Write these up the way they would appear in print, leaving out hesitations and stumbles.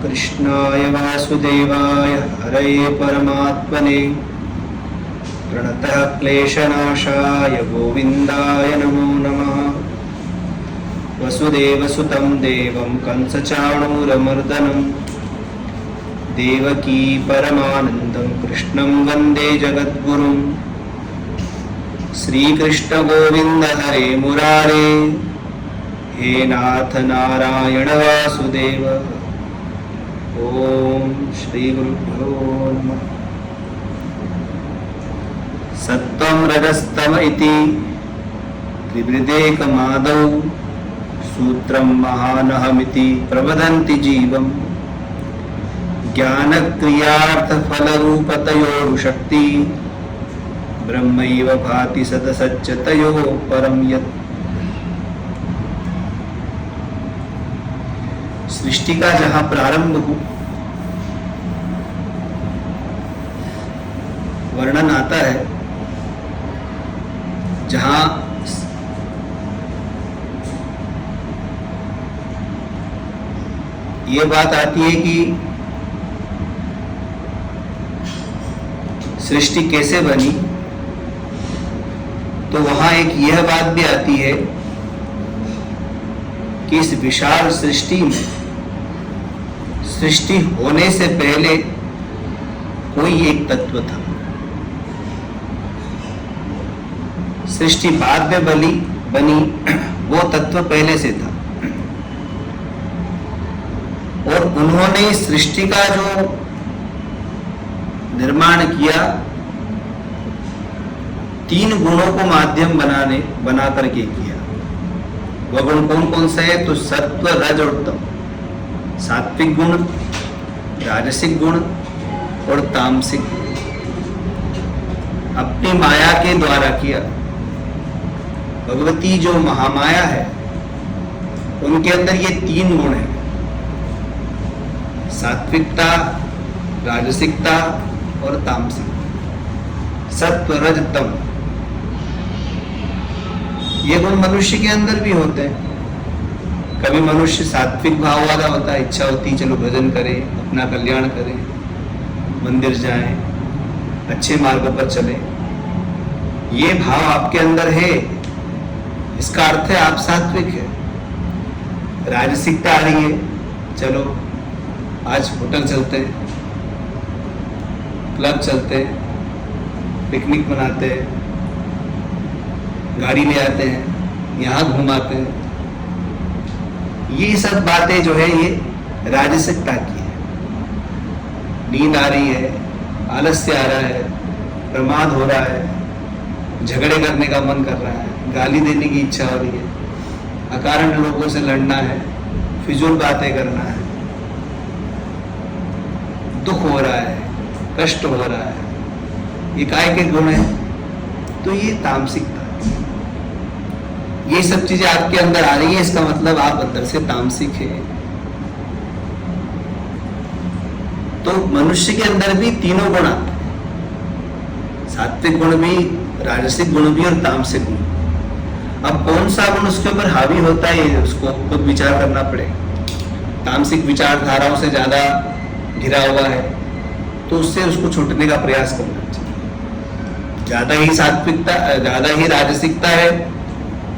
कृष्णाय वासुदेवाय हरये परमात्मने प्रणतः क्लेशनाशाय गोविन्दाय नमो नमः। वसुदेवसुतं देवं कंसचाणूरमर्दनं देवकी परमानन्दं कृष्णं वन्दे जगद्गुरुं। श्रीकृष्ण गोविन्द हरे मुरारे, हे नाथ नारायण वासुदेव। ओम श्री गुरुभ्यो नमः। सत्वं रजस्तम इति त्रिवृदेकमादौ सूत्रं महानहमिति प्रवदन्ति जीवम्। ज्ञानक्रियार्थफलरूपतयोः शक्ति ब्रह्मैव भाति सदसच्चतयोः परं यत्। सृष्टि का जहां प्रारंभ हो, वर्णन आता है, जहां ये बात आती है कि सृष्टि कैसे बनी, तो वहां एक यह बात भी आती है कि इस विशाल सृष्टि में सृष्टि होने से पहले कोई एक तत्व था। सृष्टि बाद में बनी वो तत्व पहले से था, और उन्होंने सृष्टि का जो निर्माण किया, तीन गुणों को माध्यम बना करके किया। वह गुण कौन कौन से है? तो सत्व, रज और तम। सात्विक गुण, राजसिक गुण और तामसिक गुण अपनी माया के द्वारा किया। भगवती जो महामाया है, उनके अंदर ये तीन गुण हैं: सात्विकता, राजसिकता और तामसिक। सत्व, रज, तम, ये गुण मनुष्य के अंदर भी होते हैं। कभी मनुष्य सात्विक भाव वाला होता है, इच्छा होती चलो भजन करें, अपना कल्याण करें, मंदिर जाएं, अच्छे मार्ग पर चलें। ये भाव आपके अंदर है, इसका अर्थ है आप सात्विक है। राजसिकता आ रही है, चलो आज होटल चलते हैं, क्लब चलते हैं, पिकनिक मनाते हैं, गाड़ी ले आते हैं, यहाँ घुमाते हैं। ये सब बातें जो है ये राजसिकता की है। नींद आ रही है, आलस्य आ रहा है, प्रमाद हो रहा है, झगड़े करने का मन कर रहा है, गाली देने की इच्छा हो रही है, अकारण लोगों से लड़ना है, फिजूल बातें करना है, दुख हो रहा है, कष्ट हो रहा है, ये काय के गुण है? तो ये तामसिकता। ये सब चीजें आपके अंदर आ रही है, इसका मतलब आप अंदर से तामसिक है। तो मनुष्य के अंदर भी तीनों गुण आते हैं, सात्विक गुण भी, राजसिक गुण भी और तामसिक गुण। अब कौन सा गुण उसके ऊपर हावी होता है, उसको खुद विचार करना पड़ेगा। तामसिक विचारधाराओं से ज्यादा घिरा हुआ है, तो उससे उसको छूटने का प्रयास करना चाहिए। ज्यादा ही सात्विकता, ज्यादा ही राजसिकता है,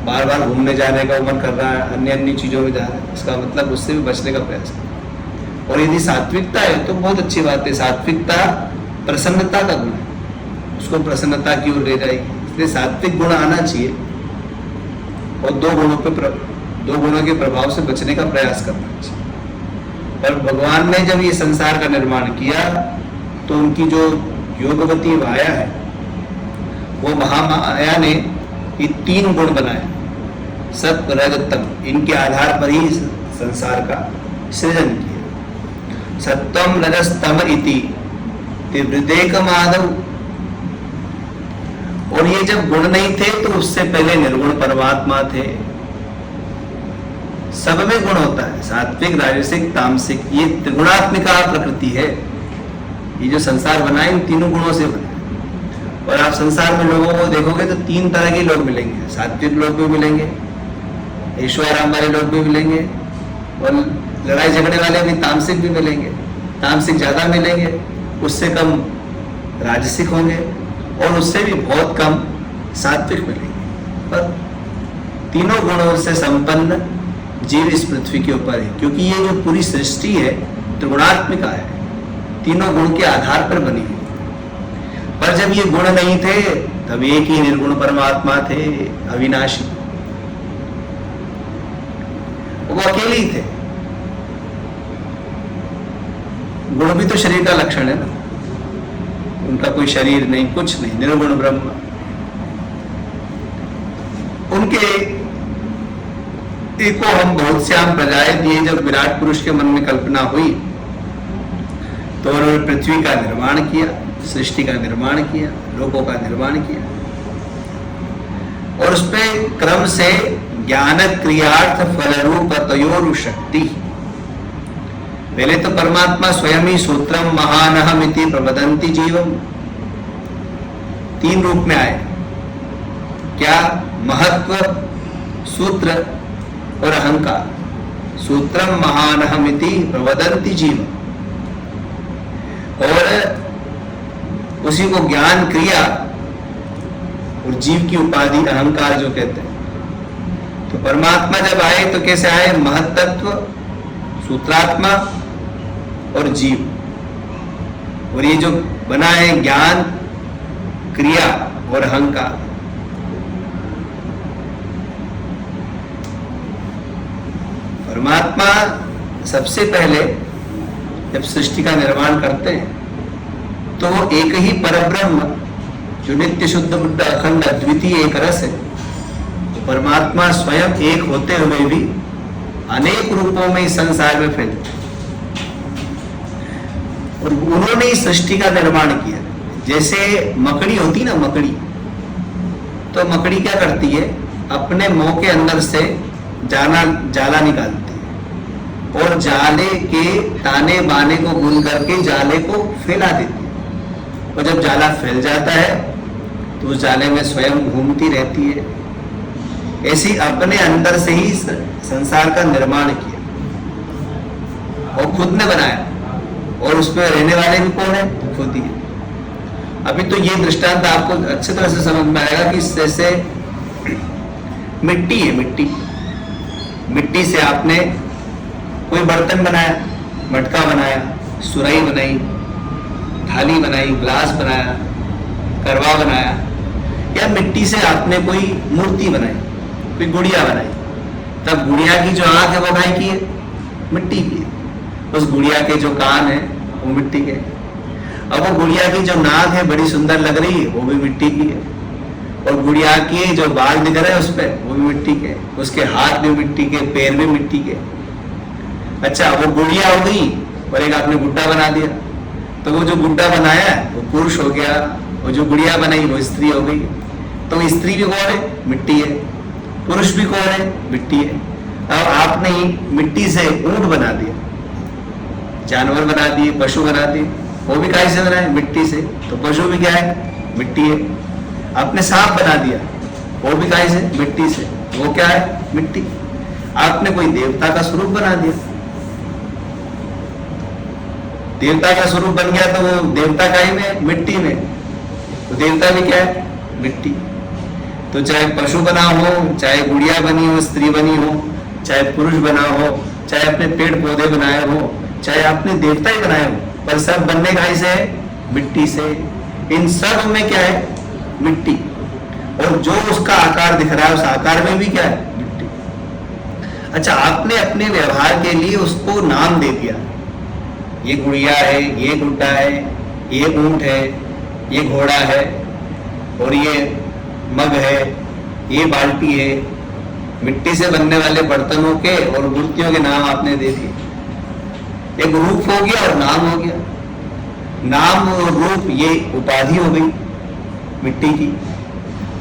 बार बार घूमने जाने का मन कर रहा है, अन्य चीजों में जा रहा है, इसका मतलब उससे भी बचने का प्रयास करें। और यदि सात्विकता है तो बहुत अच्छी बात है। सात्विकता प्रसन्नता का गुण है, उसको प्रसन्नता की ओर ले जाएगी। इसलिए सात्विक गुण आना चाहिए और दो गुणों के प्रभाव से बचने का प्रयास करना चाहिए। पर भगवान ने जब ये संसार का निर्माण किया, तो उनकी जो योगवती माया है, वो महामाया ने ये तीन गुण बनाए, सत्व, रज, तम। इनके आधार पर ही संसार का सृजन किया। सत्वम रजस्तम इति त्रिवृदेकमादौ। और ये जब गुण नहीं थे तो उससे पहले निर्गुण परमात्मा थे। सब में गुण होता है, सात्विक, राजसिक, तामसिक। ये त्रिगुणात्मिका प्रकृति है। ये जो संसार बना है इन तीनों गुणों से बना। और आप संसार में लोगों को देखोगे तो तीन तरह के लोग मिलेंगे। सात्विक लोग भी मिलेंगे, ऐश्वर्य वाले लोग भी मिलेंगे, और लड़ाई झगड़े वाले भी तामसिक भी मिलेंगे, तामसिक ज्यादा मिलेंगे, उससे कम राजसिक होंगे और उससे भी बहुत कम सात्विक मिलेंगे। पर तीनों गुणों से संपन्न जीव इस पृथ्वी के ऊपर है, क्योंकि ये जो पूरी सृष्टि है त्रिगुणात्मिका है, तीनों गुण के आधार पर बनी है। पर जब ये गुण नहीं थे तब एक ही निर्गुण परमात्मा थे, अविनाशी, वो अकेले ही थे। गुण भी तो शरीर का लक्षण है ना, उनका कोई शरीर नहीं, कुछ नहीं, निर्गुण ब्रह्म। उनके एको हम बहुत श्याम प्रजाएं दिए। जब विराट पुरुष के मन में कल्पना हुई तो उन्होंने पृथ्वी का निर्माण किया, सृष्टि का निर्माण किया, लोकों का निर्माण किया और उस पे क्रम से ज्ञान क्रियार्थ फल रूप तयोरु शक्ति। पहले तो परमात्मा स्वयं ही सूत्रम महानहमिति प्रवदंति जीवम, तीन रूप में आए। क्या? महत्व, सूत्र और अहंकार। सूत्रम महानहमिति प्रवदंति जीवम, और उसी को ज्ञान क्रिया और जीव की उपाधि अहंकार जो कहते हैं। तो परमात्मा जब आए तो कैसे आए? महत्त्व, सूत्रात्मा और जीव, और ये जो बना है ज्ञान, क्रिया और अहंकार। परमात्मा सबसे पहले जब सृष्टि का निर्माण करते हैं तो वो एक ही परब्रह्म जो नित्य शुद्ध बुद्ध अखंड अद्वितीय एक रस है, तो परमात्मा स्वयं एक होते हुए भी अनेक रूपों में इस संसार में फैलते, और उन्होंने इस सृष्टि का निर्माण किया। जैसे मकड़ी होती ना, मकड़ी, तो मकड़ी क्या करती है? अपने मुंह के अंदर से जाला निकालती है और जाले के ताने बाने को बुन करके जाले को फैला देती है, और जब जाला फैल जाता है तो उस जाले में स्वयं घूमती रहती है। ऐसी अपने अंदर से ही संसार का निर्माण किया और खुद ने बनाया, और उसमें रहने वाले भी कौन है? खुद ही है। अभी तो ये दृष्टांत आपको अच्छी तरह से समझ में आएगा कि जैसे मिट्टी है, मिट्टी से आपने कोई बर्तन बनाया, मटका बनाया, सुराही बनाई, थाली बनाई, ग्लास बनाया, करवा बनाया, या मिट्टी से आपने कोई मूर्ति बनाई, कोई गुड़िया बनाई, तब गुड़िया की जो आंख है वो काहे की है? मिट्टी की है। उस गुड़िया के जो कान है वो मिट्टी के। अब वो गुड़िया की जो नाक है बड़ी सुंदर लग रही है, वो भी मिट्टी की है, और गुड़िया के जो बाल दिख रहे हैं उस पर, वो भी मिट्टी के, उसके हाथ भी मिट्टी के, पैर भी मिट्टी के। अच्छा, वो गुड़िया हो गई और एक आपने गुड्डा बना दिया, तो वो जो गुड्डा बनाया वो पुरुष हो गया, और जो गुड़िया बनाई वो स्त्री हो गई। तो स्त्री भी कौन है? मिट्टी है। पुरुष भी कौन है? मिट्टी है। अब आपने मिट्टी से ऊंट बना दिया, जानवर बना दिए, पशु बना दिए, वो भी काहे से बना है? मिट्टी से। तो पशु भी क्या है? मिट्टी है। आपने सांप बना दिया, वो भी काहे से? मिट्टी से। वो क्या है? मिट्टी। आपने कोई देवता का स्वरूप बना दिया, देवता का स्वरूप बन गया, तो वो देवता काहे में? मिट्टी में। तो देवता भी क्या है? मिट्टी। तो चाहे पशु बना हो, चाहे गुड़िया बनी हो, स्त्री बनी हो, चाहे पुरुष बना हो, चाहे अपने पेड़ पौधे बनाए हो, चाहे आपने देवता ही बनाए हो, पर सब बनने काहे से है? मिट्टी से। इन सब में क्या है? मिट्टी। और जो उसका आकार दिख रहा है उस आकार में भी क्या है? मिट्टी। अच्छा, आपने अपने व्यवहार के लिए उसको नाम दे दिया, ये गुड़िया है, ये गुड्डा है, ये ऊंट है, ये घोड़ा है, और ये मग है, ये बाल्टी है। मिट्टी से बनने वाले बर्तनों के और मूर्तियों के नाम आपने दे दिए। एक रूप हो गया और नाम हो गया। नाम और रूप ये उपाधि हो गई मिट्टी की,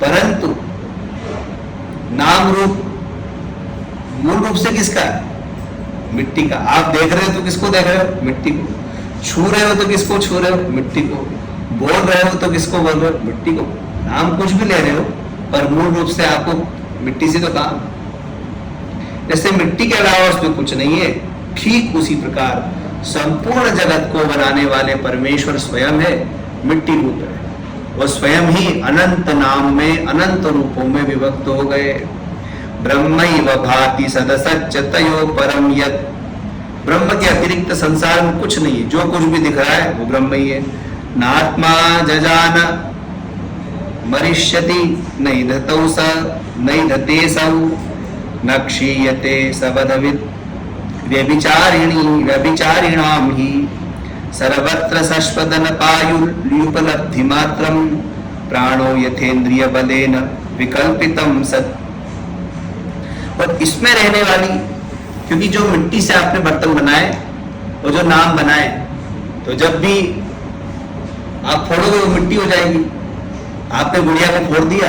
परंतु नाम रूप मूल रूप से किसका है? मिट्टी का। आप देख रहे हो तो किसको देख रहे हो? मिट्टी को। छू रहे हो तो किसको छू रहे हो? मिट्टी को। बोल रहे हो तो किसको बोल रहे हो? मिट्टी को। नाम कुछ भी ले रहे हो, पर मूल रूप से आपको मिट्टी से तो काम। जैसे मिट्टी के अलावा उसमें कुछ नहीं है, ठीक उसी प्रकार संपूर्ण जगत को बनाने वाले परमेश्वर स्वयं है, मिट्टी रूप है। वो स्वयं ही अनंत नाम में अनंत रूपों में विभक्त हो गए। ब्रह्मैव भाति सदसच्च तयो परम यत्, ब्रह्म के अतिरिक्त संसार में कुछ नहीं है, जो कुछ भी दिख रहा है वो ब्रह्म ही है। नात्मा जजान मरिष्यति नैधतौ स नैधते सौ न क्षीयते सवधवित् व्यभिचारिणाम ही सर्वत्र सश्वदन पायुर्युपलब्धि मात्रम प्राणो यथेन्द्रिय बलेन विकल्पितम सत्। और इसमें रहने वाली, क्योंकि जो मिट्टी से आपने बर्तन बनाए और जो नाम बनाए, तो जब भी आप फोड़ोगे वो मिट्टी हो जाएगी। आपने गुड़िया को फोड़ दिया,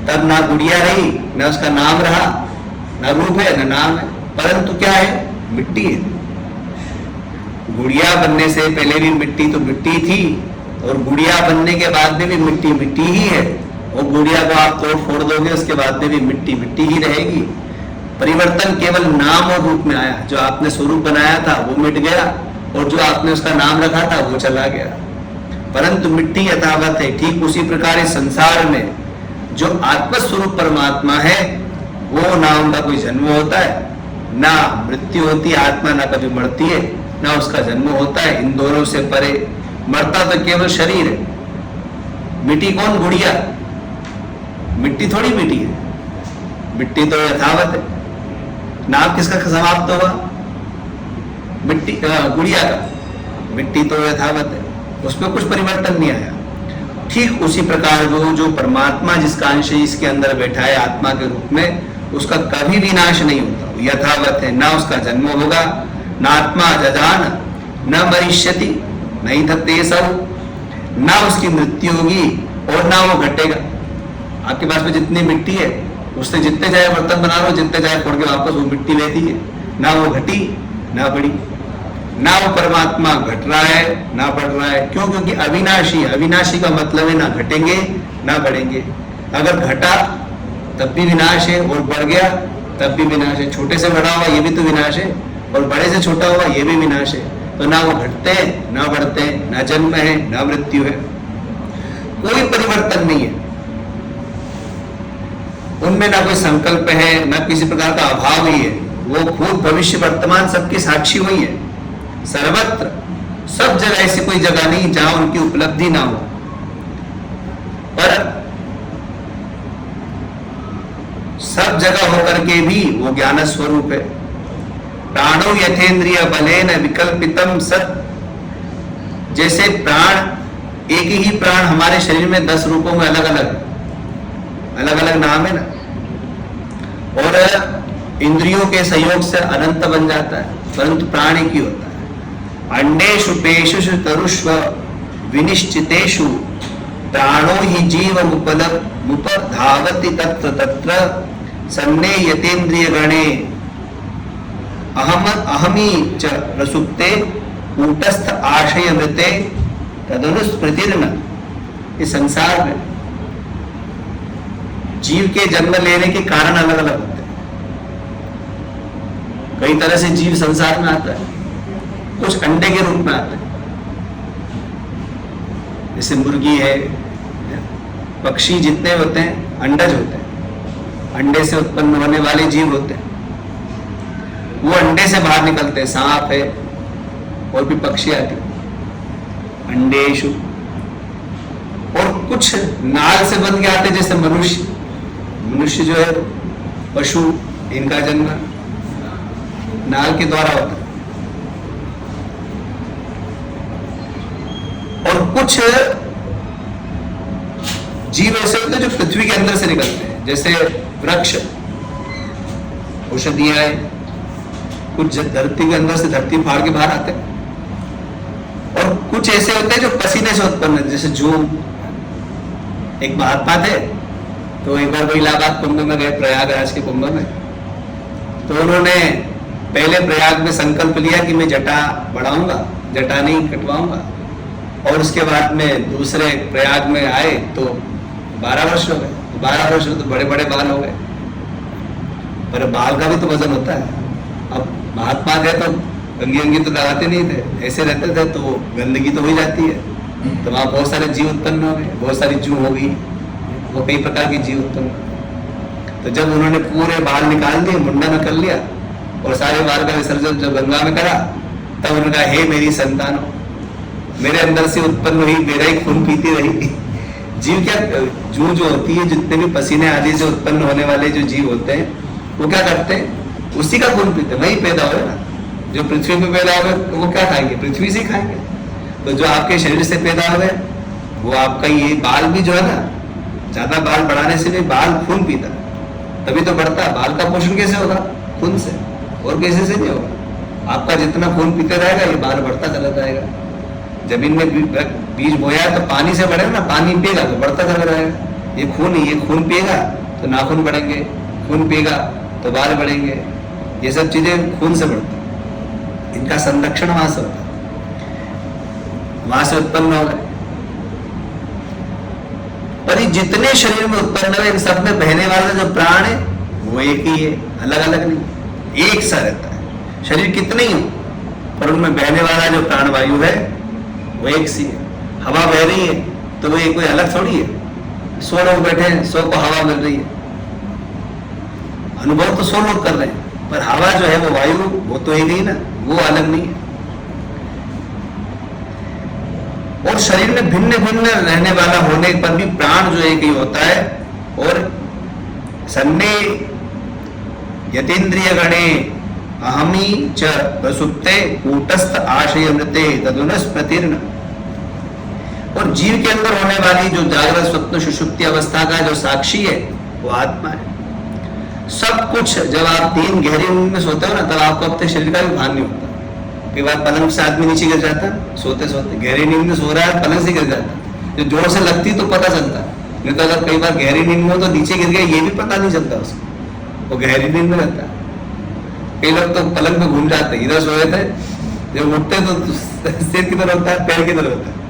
तब ना गुड़िया रही, ना उसका नाम रहा, ना रूप है ना नाम है, परंतु क्या है, मिट्टी है। गुड़िया बनने से पहले भी मिट्टी तो मिट्टी थी, और गुड़िया बनने के बाद में भी मिट्टी मिट्टी ही है। और गुड़िया को आप तोड़ फोड़ दोगे, उसके बाद में भी मिट्टी मिट्टी ही रहेगी। परिवर्तन केवल नाम और रूप में आया। जो आपने स्वरूप बनाया था वो मिट गया, और जो आपने उसका नाम रखा था वो चला गया, परंतु मिट्टी यथावत है। ठीक उसी प्रकार इस संसार में जो आत्मस्वरूप परमात्मा है, वो नाम का कोई जन्म होता है, ना मृत्यु होती है। आत्मा ना कभी मरती है, ना उसका जन्म होता है। इन दोनों से परे मरता तो केवल शरीर है। मिट्टी कौन? गुड़िया। मिट्टी थोड़ी मिट्टी है, मिट्टी तो यथावत है। नाम किसका समाप्त होगा? मिट्टी, गुड़िया का। मिट्टी तो यथावत है, उसमें कुछ परिवर्तन नहीं आया। ठीक उसी प्रकार जो परमात्मा जिसका अंश इसके अंदर बैठा है आत्मा के रूप में, उसका कभी विनाश नहीं होता, यथावत है। ना उसका जन्म होगा, ना आत्मा जजान न मरिष्यति नहीं धत्ते सौ, ना उसकी मृत्यु होगी और ना वो घटेगा। आपके पास में जितनी मिट्टी है, उससे जितने चाहे बर्तन बना लो, जितने चाहे फोड़ के वापस वो मिट्टी लेती है। ना वो घटी ना बढ़ी, ना वो परमात्मा घट रहा है ना बढ़ रहा है। क्यों? क्योंकि अविनाशी है। अविनाशी का मतलब है ना घटेंगे ना बढ़ेंगे। अगर घटा तब भी विनाश है, और बढ़ गया तब भी विनाश है। छोटे से बड़ा हुआ ये भी तो विनाश है, और बड़े से छोटा हुआ ये भी विनाश है। तो ना वो घटते हैं ना बढ़ते हैं, ना जन्म है ना मृत्यु है, कोई परिवर्तन नहीं है उनमें। ना कोई संकल्प है, ना किसी प्रकार का अभाव ही है। वो भूत भविष्य वर्तमान सबकी साक्षी हुई है। सर्वत्र, सब जगह ऐसी कोई जगह नहीं जहां उनकी उपलब्धि ना हो। पर सब जगह होकर के भी वो ज्ञान स्वरूप है। प्राणो यथेन्द्रिय बलेन विकल्पितम सत्। जैसे प्राण, एक ही प्राण हमारे शरीर में 10 रूपों में अलग अलग नाम है ना, और इंद्रियों के सहयोग से अनंत बन जाता है, परंतु प्राण एक ही होता है। अंडेषु पेशुषु तरुष्व विनिश्चितेषु प्राणो ही जीव मुपधावति तत्र तत्र सन्ने यतेन्द्रिय गणे अहमी च प्रसुप्ते कूटस्थ आशय मृते तदनुस्मृतिर्न। इस संसार में जीव के जन्म लेने के कारण अलग अलग होते हैं। कई तरह से जीव संसार में आता है। कुछ अंडे के रूप में आते हैं, जैसे मुर्गी है, पक्षी जितने होते हैं अंडज होते हैं। अंडे से उत्पन्न होने वाले जीव होते हैं, वो अंडे से बाहर निकलते हैं। सांप है और भी पक्षी आते हैं अंडेशु। और कुछ नाल से बन के आते हैं, जैसे मनुष्य। मनुष्य जो है पशु, इनका जन्म नाल के द्वारा होता है। और कुछ जीव ऐसे होते हैं जो पृथ्वी के अंदर से निकलते हैं, जैसे वृक्ष, औषधियां हैं। कुछ धरती के अंदर से धरती फाड़ के बाहर आते हैं। और कुछ ऐसे होते हैं जो पसीने से उत्पन्न है, जैसे जूम। एक महात्मा थे, तो एक बार वो इलाहाबाद कुंभ में गए, प्रयागराज के कुंभ में। तो उन्होंने पहले प्रयाग में संकल्प लिया कि मैं जटा बढ़ाऊंगा, जटा नहीं कटवाऊंगा। और उसके बाद में दूसरे प्रयाग में आए तो 12 वर्ष हो गए। 12 वर्ष में तो बड़े बड़े बाल हो गए, पर बाल का भी तो वजन होता है। अब महात्मा थे तो कंगी अंगी तो लगाते नहीं थे, ऐसे रहते थे, तो गंदगी तो हो ही जाती है। तो वहाँ बहुत सारे जीव उत्पन्न हो गए, बहुत सारी जू हो गई, वो कई प्रकार की जीव उत्पन्न हुए। तो जब उन्होंने पूरे बाल निकाल दिए, मुंडन कर लिया और सारे बाल का विसर्जन जब गंगा में करा, तब उन्होंने कहा, हे मेरी संतानों, मेरे अंदर से उत्पन्न हुई, मेरा ही खून पीती रही। जीव क्या, जू जो होती है, जितने भी पसीने आदि से उत्पन्न होने वाले जो जीव होते हैं, वो क्या करते हैं, उसी का खून पीते, वही पैदा हुए ना। जो पृथ्वी पे पैदा हुए वो क्या खाएंगे, पृथ्वी से खाएंगे। तो जो आपके शरीर से पैदा हुए, वो आपका ये बाल भी जो है ना, ज्यादा बाल बढ़ाने से भी बाल खून पीता, तभी तो बढ़ता। बाल का पोषण कैसे होगा, खून से, और कैसे से नहीं होगा। आपका जितना खून पीते रहेगा, ये बाल बढ़ता चला जाएगा। जमीन में बीज बोया है तो पानी से बढ़ेगा ना, पानी पिएगा तो बढ़ता चला जाएगा। ये खून ही, ये खून पिएगा तो नाखून बढ़ेंगे, खून पिएगा तो बाल बढ़ेंगे। ये सब चीजें खून से बढ़ती, इनका संरक्षण वहां से होता है, वहां से उत्पन्न हो गए। पर ये जितने शरीर में उत्पन्न हुए, इन सब में बहने वाला जो प्राण है वो एक ही है, अलग अलग नहीं, एक सा रहता है। शरीर कितने ही हो, पर उनमें बहने वाला जो प्राणवायु है वो एक सी है। हवा बह रही है तो वो कोई अलग थोड़ी है। 100 लोग बैठे हैं, 100 को हवा मिल रही है, अनुभव तो 100 लोग कर रहे हैं, पर हवा जो है वो वायु, वो तो एक ही ना, वो अलग नहीं है। और शरीर में भिन्न भिन्न रहने वाला होने पर भी प्राण जो एक ही होता है। और सन्ने यतीन्द्रिय गणे अहमी च प्रसुप्ते कूटस्थ आशय मृते तदुनस्मृतिर्न। और जीव के अंदर होने वाली जो जागृत स्वप्न सुषुप्ति अवस्था का जो साक्षी है वो आत्मा है। सब कुछ, जब आप 3 गहरी नींद में सोते हो ना, तब आपको अपने शरीर का भी भान नहीं होता। कई बार पलंग से आदमी नीचे गिर जाता है, सोते सोते गहरी नींद में सो रहा है, पलंग से गिर जाता है। जो जोर से लगती तो पता चलता है, नहीं तो अगर कई बार गहरी नींद में हो तो नीचे गिर गया, ये भी पता नहीं चलता उसको, वो गहरी नींद में रहता है। कई लोग तो पलंग में घूम जाते, इधर सोए थे, जब उठते तो सिर किधर होता है, पैर किधर होता है,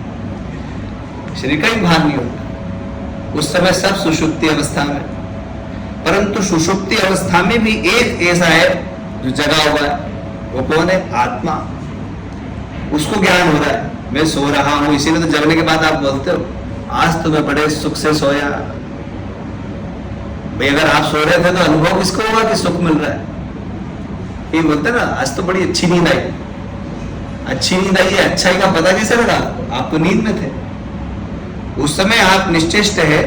शरीर का ही भान नहीं होता। उस समय सब सुषुप्ति अवस्था में। परंतु सुषुप्ति अवस्था में भी एक ऐसा है जो जगा हुआ है, वो कौन है, आत्मा। उसको ज्ञान हो रहा है, मैं सो रहा हूं। इसीलिए तो जगने के बाद आप बोलते हो, आज तो मैं बड़े सुख से सोया। भाई अगर आप सो रहे थे तो अनुभव किसको हुआ कि सुख मिल रहा है? ये बोलते ना, आज तो बड़ी अच्छी नींद आई। अच्छी नींद आई है, अच्छाई का पता कैसे लगा? आप तो नींद में थे। उस समय आप निश्चेष्ट है,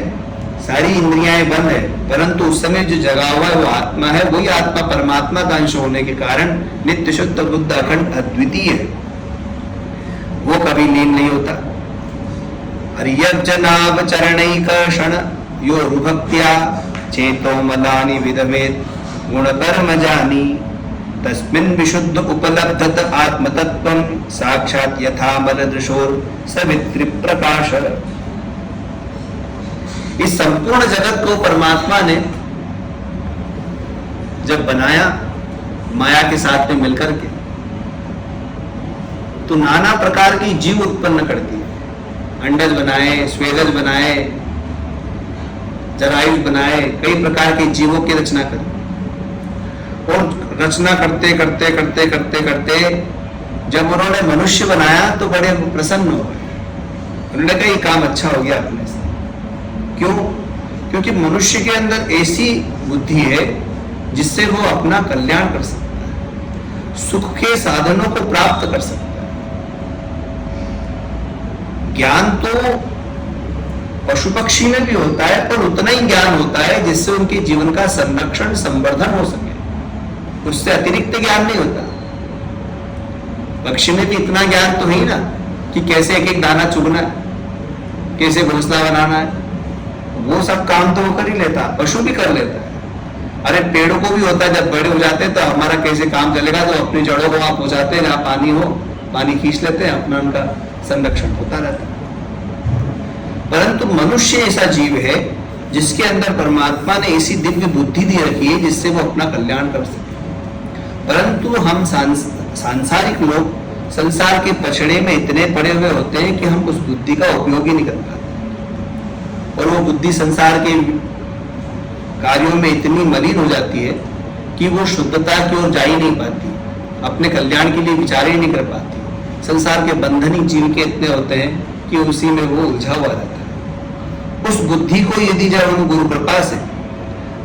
सारी इंद्रियाएं बंद है, परंतु उस समय जो जगा हुआ है वो आत्मा है। वही आत्मा परमात्मा का अंश होने के कारण नित्य शुद्ध बुद्ध अखंड अद्वितीय है, वो कभी लीन नहीं होता। हरियज्जनाभ चरणैकर्षण यो रुभक्त्या चेतो मलानि विदवेत गुण कर्म जानी तस्मिन् विशुद्ध उपलब्धत आत्मतत्वं साक्षात् यथा मलदृशोर सवित्री प्रकाश। इस संपूर्ण जगत को परमात्मा ने जब बनाया माया के साथ में मिलकर के, तो नाना प्रकार की जीव उत्पन्न करती है। अंडज बनाए, स्वेदज बनाए, जरायुज बनाए, कई प्रकार के जीवों की रचना करी। और रचना करते करते करते करते करते जब उन्होंने मनुष्य बनाया तो बड़े प्रसन्न हो गए। उन्होंने कहा ये काम अच्छा हो गया अपने से। क्यों? क्योंकि मनुष्य के अंदर ऐसी बुद्धि है जिससे वो अपना कल्याण कर सकता है, सुख के साधनों को प्राप्त कर सकता है। ज्ञान तो पशु पक्षी में भी होता है, पर उतना ही ज्ञान होता है जिससे उनके जीवन का संरक्षण संवर्धन हो सके। उससे अतिरिक्त ज्ञान नहीं होता। पक्षी में भी इतना ज्ञान तो है ना कि कैसे एक एक दाना चुगना है, कैसे घोंसला बनाना है, वो सब काम तो वो कर ही लेता, पशु भी कर लेता है। अरे पेड़ों को भी होता है, जब बड़े हो जाते हैं तो हमारा कैसे काम चलेगा, तो अपनी जड़ों को वहां पहुंचाते हैं, जहां पानी हो पानी खींच लेते हैं, अपना उनका संरक्षण होता रहता है। परंतु मनुष्य ऐसा जीव है जिसके अंदर परमात्मा ने ऐसी दिव्य बुद्धि दी रखी है जिससे वो अपना कल्याण कर सके। परंतु हम सांसारिक लोग संसार के पछड़े में इतने पड़े हुए होते हैं कि हम उस बुद्धि का उपयोग ही नहीं कर पाते, और वो बुद्धि संसार के कार्यों में इतनी मलिन हो जाती है कि वो शुद्धता की ओर जा ही नहीं पाती। अपने कल्याण के लिए विचार ही नहीं कर पाती। संसार के बंधन ही जीव के इतने होते हैं कि उसी में वो उलझा हुआ रहता है। उस बुद्धि को यदि जब हम गुरु कृपा से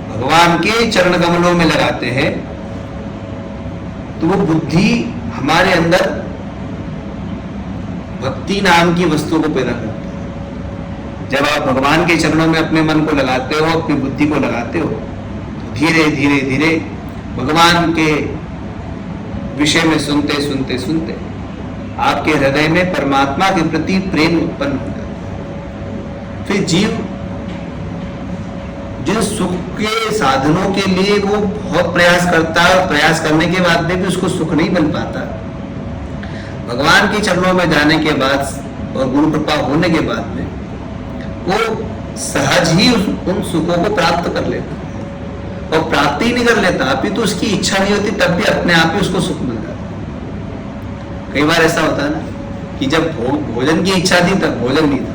भगवान के चरण कमलों में लगाते हैं तो वो बुद्धि हमारे अंदर भक्ति नाम की वस्तु को पैदा करती है। जब आप भगवान के चरणों में अपने मन को लगाते हो, अपनी बुद्धि को लगाते हो, तो धीरे धीरे धीरे भगवान के विषय में सुनते सुनते सुनते आपके हृदय में परमात्मा के प्रति प्रेम उत्पन्न होता है। फिर जीव जिन सुख के साधनों के लिए वो बहुत प्रयास करता है और प्रयास करने के बाद में भी उसको सुख नहीं मिल पाता, भगवान के चरणों में जाने के बाद और गुरु कृपा होने के बाद में वो सहज ही उन सुखों को प्राप्त कर लेता है। और प्राप्ति ही नहीं कर लेता, अभी तो उसकी इच्छा नहीं होती, तब भी अपने आप ही उसको सुख मिल जाता है। कई बार ऐसा होता है ना कि जब भोजन की इच्छा थी तब भोजन नहीं था,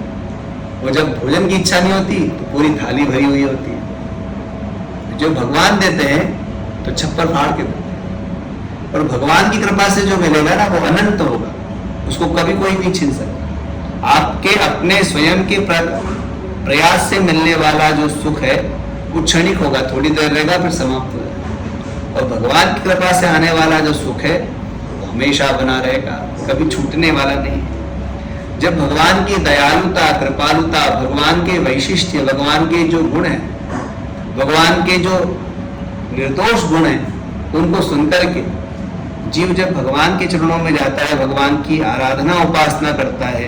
और जब भोजन की इच्छा नहीं होती तो पूरी थाली भरी हुई होती है। जो भगवान देते हैं तो छप्पर फाड़ के देते हैं, और भगवान की कृपा से जो मिलेगा ना वो अनंत होगा, उसको कभी कोई नहीं छीन सकता। आपके अपने स्वयं के प्रयास से मिलने वाला जो सुख है वो क्षणिक होगा, थोड़ी देर रहेगा फिर समाप्त हो जाएगा। और भगवान की कृपा से आने वाला जो सुख है वो हमेशा बना रहेगा, कभी छूटने वाला नहीं। जब भगवान की दयालुता, कृपालुता, भगवान के वैशिष्ट्य, भगवान के जो गुण हैं, भगवान के जो निर्दोष गुण हैं, उनको सुनकर के जीव जब भगवान के चरणों में जाता है, भगवान की आराधना उपासना करता है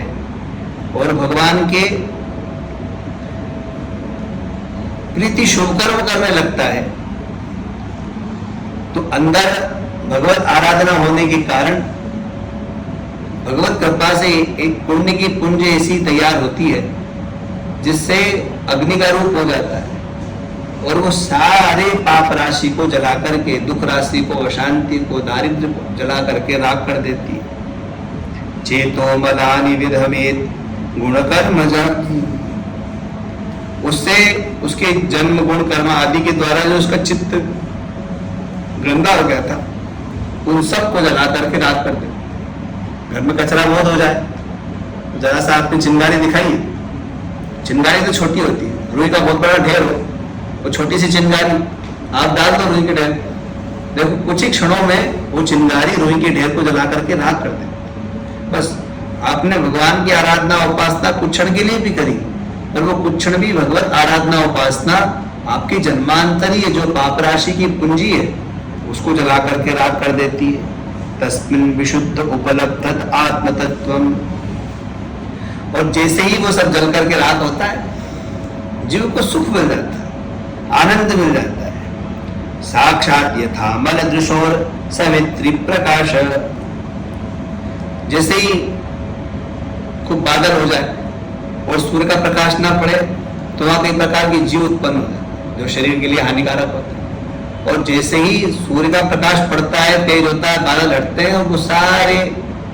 और भगवान के प्रीति शुभकर्म करने लगता है, तो अंदर भगवत आराधना होने के कारण भगवत कृपा से एक पुण्य की पुंज ऐसी तैयार होती है जिससे अग्नि का रूप हो जाता है, और वो सारे पाप राशि को जला करके, दुख राशि को, अशांति को, दारिद्र्य को जला करके राख कर देती है। चेतो मदानि विधमेत गुणकर्म जाति, उससे उसके जन्म गुण कर्म आदि के द्वारा जो उसका चित्त गंदा हो गया था उन सब को जला करके राख कर देती। घर में कचरा बहुत हो जाए, जरा सा आपने चिंगारी दिखाई, चिंगारी तो छोटी होती है, रुई का बहुत बड़ा ढेर हो, वो छोटी सी चिंगारी आप डाल दो रुई के ढेर, देखो कुछ ही क्षणों में वो चिंगारी रुई के ढेर को जला करके राख कर दे। बस आपने भगवान की आराधना उपासना कुछ क्षण के लिए भी करी, और वो कुछ क्षण भी भगवत आराधना उपासना आपकी जन्मांतरीय जो पाप राशि की पूंजी है उसको जला करके राख कर देती है। तस्मिन् विशुद्ध उपलब्धत आत्म तत्वम, और जैसे ही वो सब जल करके राख होता है जीव को सुख मिल जाता है, आनंद मिल जाता है। साक्षात यथा मल दृशोर सवित्री प्रकाश, जैसे ही खूब बादल हो जाए और सूर्य का प्रकाश ना पड़े तो वहां कई प्रकार के जीव उत्पन्न हो जाते जो शरीर के लिए हानिकारक होते हैं, और जैसे ही सूर्य का प्रकाश पड़ता है, तेज होता है, बादल हटते हैं और वो सारे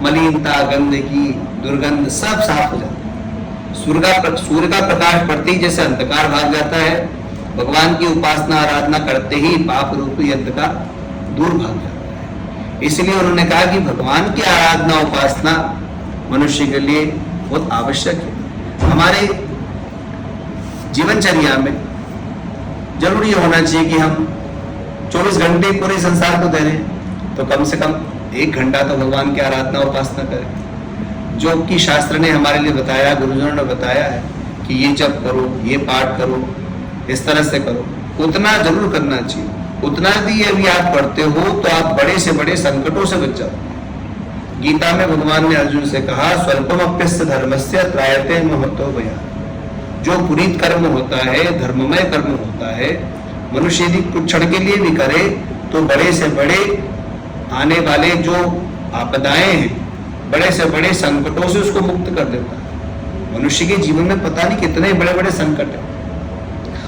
मलिनता, गंदगी, दुर्गंध सब साफ हो जाता है। सूर्य का प्रकाश पड़ते ही जैसे अंधकार भाग जाता है, भगवान की उपासना आराधना करते ही पाप रूपी अंधकार दूर भाग जाता है। इसलिए उन्होंने कहा कि भगवान की आराधना उपासना मनुष्य के लिए बहुत आवश्यक है। हमारे जीवनचर्या में जरूरी होना चाहिए कि हम 24 घंटे पूरे संसार को दे रहे हैं, तो कम से कम 1 घंटा तो भगवान की आराधना उपासना करें, जो कि शास्त्र ने हमारे लिए बताया, गुरुजनों ने बताया है कि ये जप करो, ये पाठ करो, इस तरह से करो, उतना जरूर करना चाहिए। उतना भी यदि आप पढ़ते हो तो आप बड़े से बड़े संकटों से बच जाओ। गीता में भगवान ने अर्जुन से कहा, स्वल्पमप्यस्य धर्मस्य त्रायते महतो भया, जो पुनीत कर्म होता है, धर्ममय कर्म होता है, मनुष्य यदि कुछ क्षण के लिए भी करे तो बड़े से बड़े आने वाले जो आपदाएं हैं, बड़े से बड़े संकटों से उसको मुक्त कर देता है। मनुष्य के जीवन में पता नहीं कितने बड़े बड़े संकट हैं,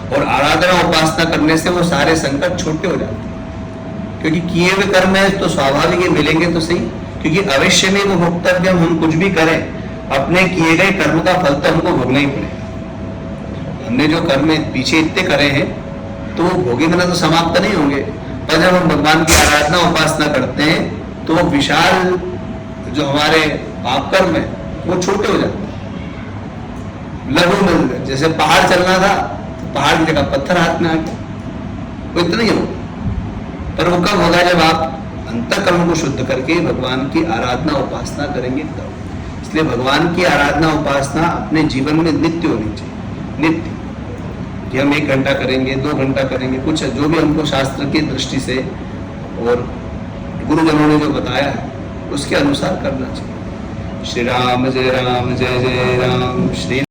और आराधना उपासना करने से वो सारे संकट छोटे हो जाते हैं, क्योंकि किए हुए कर्म है तो स्वाभाविक ही मिलेंगे तो सही, क्योंकि अवश्य में वो भोक्तव्य, हम कुछ भी करें अपने किए गए कर्म का फल तो हमको भोगना ही पड़ेगा। हमने जो कर्म पीछे इतने करे हैं तो वो भोगे बिना तो समाप्त नहीं होंगे। पर जब हम भगवान की आराधना उपासना करते हैं तो वो विशाल जो हमारे पाप कर्म है वो छोटे हो जाते हैं, लघु मिल गए। जैसे पहाड़ चलना था तो पहाड़ की जगह पत्थर हाथ में आ गया, वो इतना ही होगा। पर वो कब होगा? जब आप अंतःकरण को शुद्ध करके भगवान की आराधना उपासना करेंगे तब। इसलिए भगवान की आराधना उपासना अपने जीवन में नित्य होनी चाहिए, नित्य, कि हम 1 घंटा करेंगे, 2 घंटा करेंगे, कुछ जो भी हमको शास्त्र की दृष्टि से और गुरुजनों ने जो बताया है उसके अनुसार करना चाहिए। श्री राम जय जय राम। श्री